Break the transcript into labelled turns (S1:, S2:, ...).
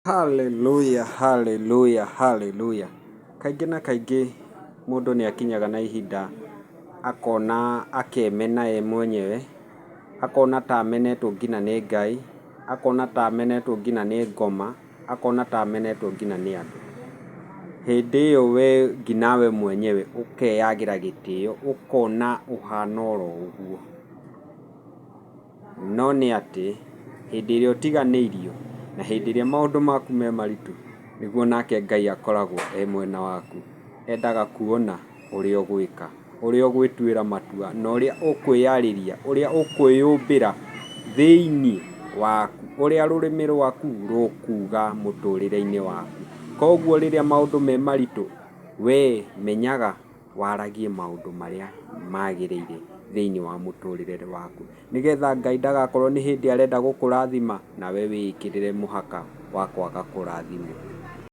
S1: Hallelujah, hallelujah, hallelujah. Kaingĩ na kaingĩ mũndũ nĩ akinyaga na ihinda akona akemena ye mwenyewe, akona ta amenetwo nginya nĩ Ngai, akona ta amenetwo nginya nĩ ngoma, akona ta amenetwo nginya nĩ andũ. Hĩndĩ ĩyo we nginya we mwenyewe ũkeyagĩra gĩtĩo, ũkona ũhana oro ũguo. No nĩ atĩ hĩndĩ ĩrĩa ũtiganĩirio na hĩndĩ ĩrĩa maũndũ maku me maritũ, nĩguo nake Ngai akoragwo e mwena waku. Endaga kuona ũrĩa ũgwĩka, ũrĩa ũgwĩtuĩra matua, na ũrĩa ũkwĩyarĩria, ũrĩa ũkwĩyũmbĩra thĩinĩ waku, ũrĩa rũrĩmĩ rwaku rũkuuga mũtũrĩre-inĩ waku. Koguo rĩrĩa maũndũ me maritũ, we menyaga waragie maũndũ marĩa magĩrĩire thĩinĩ wa mũtũrĩre waku, nĩgetha Ngai ndagakorwo nĩ hĩndĩ arenda gũkũrathima nawe wĩĩkĩrĩre mũhaka wa kwaga kũrathimwo.